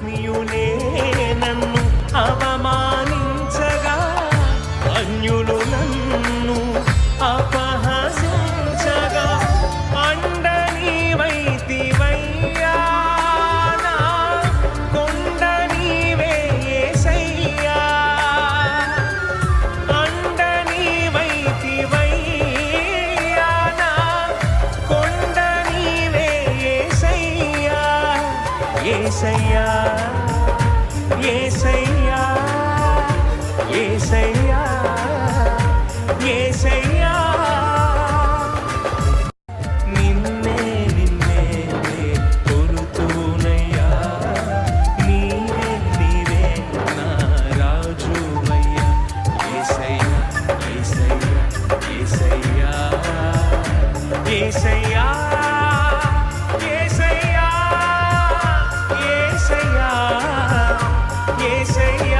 ఆత్మీయులే నన్ను అవమానించగా, అన్యులు నన్ను అపహసించగా, అండ నీవైతివయ్యా, నా కొండ నీవే యేసయ్యా. అండ నీవైతివయ్యా, నా కొండ నీవే యేసయ్యా. యేసయ్యా, యేసయ్యా, యేసయ్యా, యేసయ్యా. నిన్నే నిన్నే కొలుతూనయ్యా, నీవే నీవే నా రాజువయ్యా. యేసయ్యా, యేసయ్యా, యేసయ్యా, యేసయ్యా, యేసయ్యా, యేసయ్యా, యేసయ్యా.